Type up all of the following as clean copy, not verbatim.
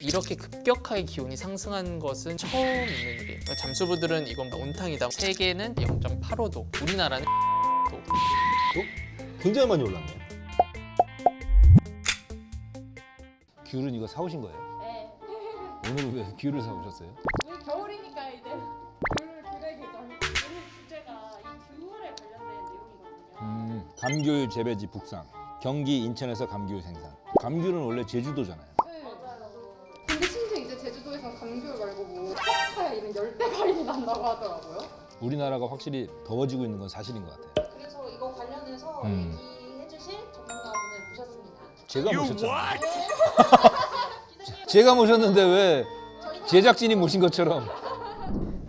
이렇게 급격하게 기온이 상승한 것은 처음 있는 일이에요. 그러니까 잠수부들은 이건 온탕이다. 세계는 0.85도, 우리나라는 도. 굉장히 많이 올랐네요. 귤은 이거 사오신 거예요? 네. 오늘 왜 귤을 사오셨어요? 우리 겨울이니까 이제 귤의 계절. 오늘 주제가 이 귤에 관련된 내용이거든요. 감귤 재배지 북상. 경기 인천에서 감귤 생산. 감귤은 원래 제주도잖아요. 네. 맞아요. 근데 심지어 이제 제주도에서 감귤 말고 뭐 파파야 이런 열대 과일이 난다고 하더라고요. 우리나라가 확실히 더워지고 있는 건 사실인 것 같아요. 그래서 이거 관련해서 얘기해주실 전문가분을 모셨습니다. 제가 모셨잖아요. 제가 모셨는데 왜 제작진이 모신 것처럼.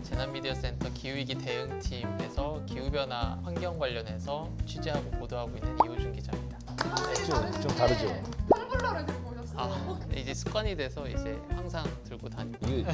재난미디어센터 기후위기 대응팀에서 기후변화 환경 관련해서 취재하고 보도하고 있는 이호준 기자입니다. 좀 다르죠. 텀블러를 들고 오셨어요. 아, 이제 습관이 돼서 이제 항상 들고 다니고. 이게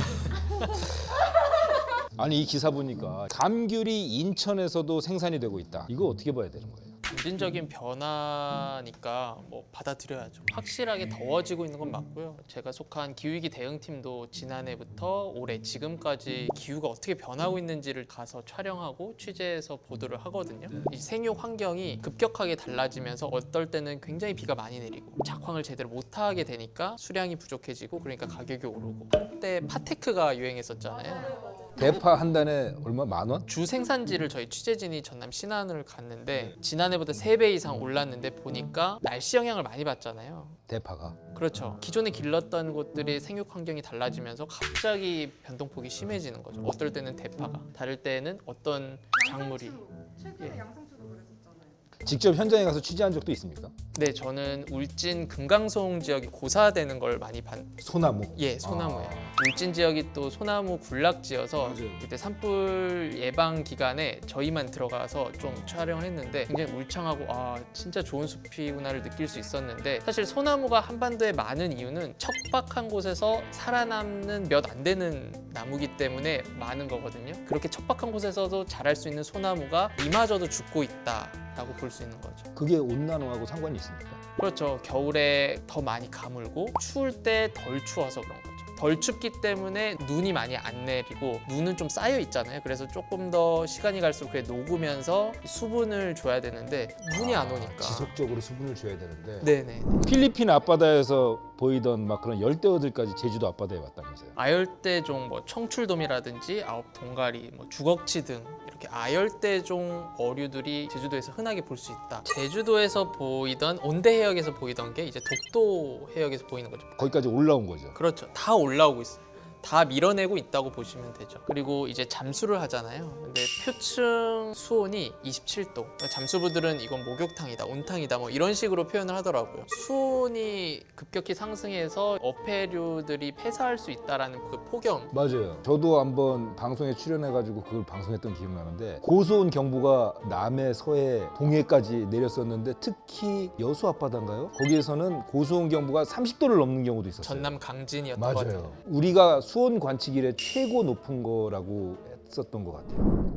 아니 이 기사 보니까 감귤이 인천에서도 생산이 되고 있다. 이거 어떻게 봐야 되는 거예요? 점진적인 변화니까 뭐 받아들여야죠. 확실하게 더워지고 있는 건 맞고요. 제가 속한 기후위기 대응팀도 지난해부터 올해 지금까지 기후가 어떻게 변하고 있는지를 가서 촬영하고 취재해서 보도를 하거든요. 이 생육 환경이 급격하게 달라지면서 어떨 때는 굉장히 비가 많이 내리고 작황을 제대로 못하게 되니까 수량이 부족해지고 그러니까 가격이 오르고 한때 파테크가 유행했었잖아요. 대파 한 단에 얼마? 10,000원? 주 생산지를 저희 취재진이 전남 신안을 갔는데 지난해보다 3배 이상 올랐는데 보니까 날씨 영향을 많이 받잖아요. 대파가. 그렇죠. 기존에 길렀던 곳들이 생육 환경이 달라지면서 갑자기 변동폭이 심해지는 거죠. 어떨 때는 대파가, 다를 때는 어떤 작물이. 최근에 예. 양상추도 그랬었잖아요. 직접 현장에 가서 취재한 적도 있습니까? 네, 저는 울진 금강송 지역이 고사되는 걸 많이 소나무. 예, 소나무예요. 울진 지역이 또 소나무 군락지여서 맞아요. 그때 산불 예방 기간에 저희만 들어가서 좀 촬영을 했는데 굉장히 울창하고 아 진짜 좋은 숲이구나를 느낄 수 있었는데 사실 소나무가 한반도에 많은 이유는 척박한 곳에서 살아남는 몇 안 되는 나무기 때문에 많은 거거든요. 그렇게 척박한 곳에서도 자랄 수 있는 소나무가 이마저도 죽고 있다라고 볼 수 있는 거죠. 그게 온난화하고 상관이 있습니까? 그렇죠. 겨울에 더 많이 가물고 추울 때 덜 추워서 그런 거죠. 덜 춥기 때문에 눈이 많이 안 내리고 눈은 좀 쌓여 있잖아요. 그래서 조금 더 시간이 갈수록 그게 녹으면서 수분을 줘야 되는데 눈이 안 오니까. 지속적으로 수분을 줘야 되는데. 네네. 필리핀 앞바다에서 보이던 막 그런 열대어들까지 제주도 앞바다에 왔다면서요. 아열대종 뭐 청출돔이라든지 아홉 동가리, 뭐 주걱치 등 이렇게 아열대종 어류들이 제주도에서 흔하게 볼 수 있다. 제주도에서 보이던 온대 해역에서 보이던 게 이제 독도 해역에서 보이는 거죠. 거기까지 올라온 거죠. 그렇죠. 다 올라오고 있어요. 다 밀어내고 있다고 보시면 되죠. 그리고 이제 잠수를 하잖아요. 근데 표층 수온이 27도. 잠수부들은 이건 목욕탕이다, 온탕이다 뭐 이런 식으로 표현을 하더라고요. 수온이 급격히 상승해서 어패류들이 폐사할 수 있다라는 그 폭염. 맞아요. 저도 한번 방송에 출연해가지고 그걸 방송했던 기억 나는데 고수온 경보가 남해, 서해, 동해까지 내렸었는데 특히 여수 앞바다인가요? 거기에서는 고수온 경보가 30도를 넘는 경우도 있었어요. 전남 강진이었던 것 같아요. 맞아요. 우리가 수온 관측 이래 최고 높은 거라고 했었던 것 같아요.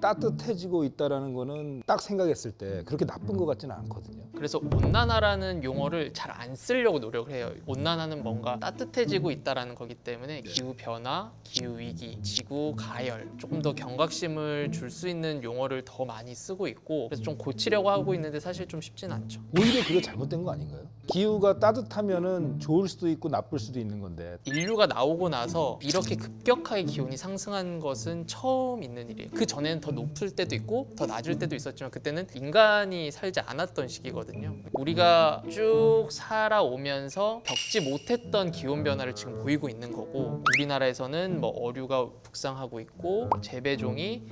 따뜻해지고 있다라는 거는 딱 생각했을 때 그렇게 나쁜 것 같지는 않거든요. 그래서 온난화라는 용어를 잘 안 쓰려고 노력을 해요. 온난화는 뭔가 따뜻해지고 있다라는 거기 때문에 기후 변화, 기후 위기, 지구 가열 조금 더 경각심을 줄 수 있는 용어를 더 많이 쓰고 있고 그래서 좀 고치려고 하고 있는데 사실 좀 쉽진 않죠. 오히려 그게 잘못된 거 아닌가요? 기후가 따뜻하면은 좋을 수도 있고 나쁠 수도 있는 건데 인류가 나오고 나서 이렇게 급격하게 기온이 상승한 것은 처음 있는 일이에요. 그 전에는 더 높을 때도 있고 더 낮을 때도 있었지만 그때는 인간이 살지 않았던 시기거든요. 우리가 쭉 살아오면서 겪지 못했던 기온 변화를 지금 보이고 있는 거고 우리나라에서는 뭐 어류가 북상하고 있고 재배종이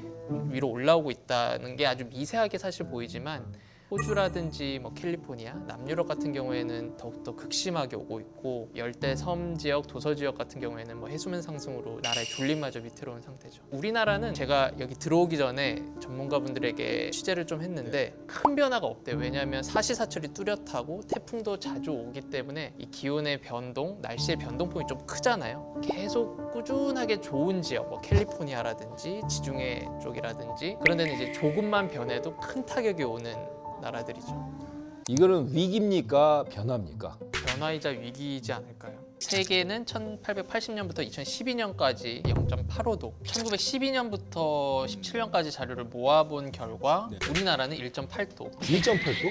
위로 올라오고 있다는 게 아주 미세하게 사실 보이지만 호주라든지 뭐 캘리포니아, 남유럽 같은 경우에는 더욱더 극심하게 오고 있고 열대 섬 지역, 도서 지역 같은 경우에는 뭐 해수면 상승으로 나라의 졸림마저 위태로운 상태죠. 우리나라는 제가 여기 들어오기 전에 전문가분들에게 취재를 좀 했는데 큰 변화가 없대요. 왜냐하면 사시사철이 뚜렷하고 태풍도 자주 오기 때문에 이 기온의 변동, 날씨의 변동폭이 좀 크잖아요. 계속 꾸준하게 좋은 지역, 뭐 캘리포니아라든지 지중해 쪽이라든지 그런 데는 이제 조금만 변해도 큰 타격이 오는 나라들이죠. 이거는 위기입니까? 변화입니까? 변화이자 위기이지 않을까요? 세계는 1880년부터 2012년까지 0.85도, 1912년부터 17년까지 자료를 모아본 결과 네. 우리나라는 1.8도. 1.8도?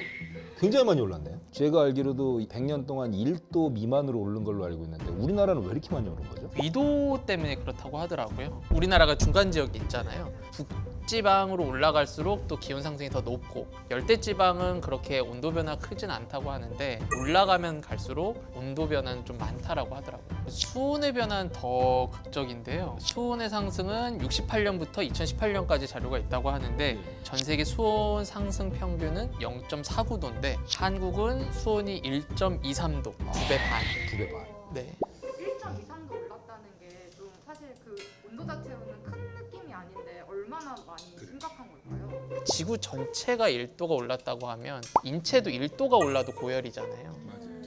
굉장히 많이 올랐네요. 제가 알기로도 100년 동안 1도 미만으로 오른 걸로 알고 있는데 우리나라는 왜 이렇게 많이 오른 거죠? 위도 때문에 그렇다고 하더라고요. 우리나라가 중간 지역이 있잖아요. 북지방으로 올라갈수록 또 기온 상승이 더 높고 열대 지방은 그렇게 온도 변화 크진 않다고 하는데 올라가면 갈수록 온도 변화는 좀 많다라고 하더라고요. 수온의 변화는 더 극적인데요. 수온의 상승은 68년부터 2018년까지 자료가 있다고 하는데 전 세계 수온 상승 평균은 0.49도인데 한국은 수온이 1.23도, 2배 반. 2배 반. 네. 1.23도 올랐다는 게 좀 사실 그 온도 자체로는 큰 느낌이 아닌데 얼마나 많이 심각한 걸까요? 지구 전체가 1도가 올랐다고 하면 인체도 1도가 올라도 고열이잖아요.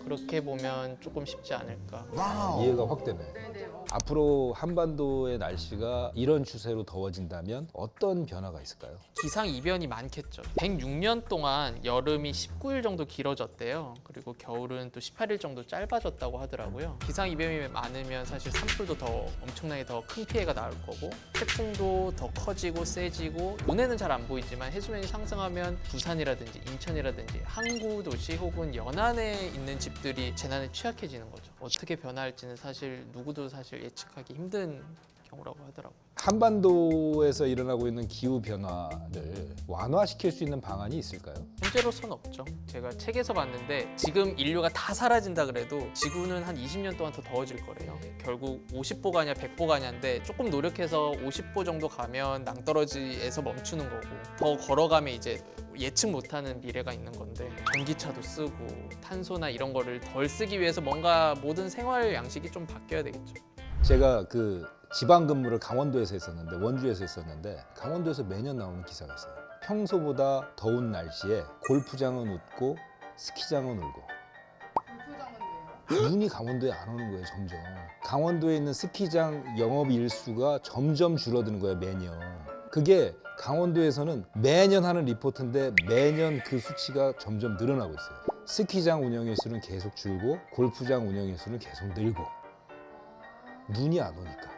그렇게 보면 조금 쉽지 않을까. 이해가 확 되네. 네네. 앞으로 한반도의 날씨가 이런 추세로 더워진다면 어떤 변화가 있을까요? 기상 이변이 많겠죠. 106년 동안 여름이 19일 정도 길어졌대요. 그리고 겨울은 또 18일 정도 짧아졌다고 하더라고요. 기상 이변이 많으면 사실 산불도 더 엄청나게 더 큰 피해가 나올 거고 태풍도 더 커지고 세지고 눈에는 잘 안 보이지만 해수면이 상승하면 부산이라든지 인천이라든지 항구 도시 혹은 연안에 있는 집들이 재난에 취약해지는 거죠. 어떻게 변화할지는 사실 누구도 사실 예측하기 힘든 경우라고 하더라고요. 한반도에서 일어나고 있는 기후 변화를 완화시킬 수 있는 방안이 있을까요? 현재로서는 없죠. 제가 책에서 봤는데 지금 인류가 다 사라진다 그래도 지구는 한 20년 동안 더 더워질 거래요. 결국 50보 가냐 100보 가냐인데 조금 노력해서 50보 정도 가면 낭떠러지에서 멈추는 거고 더 걸어가면 이제 예측 못하는 미래가 있는 건데 전기차도 쓰고 탄소나 이런 거를 덜 쓰기 위해서 뭔가 모든 생활 양식이 좀 바뀌어야 되겠죠. 제가 그 지방 근무를 강원도에서 했었는데 원주에서 했었는데 강원도에서 매년 나오는 기사가 있어요. 평소보다 더운 날씨에 골프장은 웃고 스키장은 울고 골프장은 왜요? 눈이 강원도에 안 오는 거예요. 점점 강원도에 있는 스키장 영업 일수가 점점 줄어드는 거예요. 매년. 그게 강원도에서는 매년 하는 리포트인데 매년 그 수치가 점점 늘어나고 있어요. 스키장 운영의 수는 계속 줄고 골프장 운영의 수는 계속 늘고 눈이 안 오니까.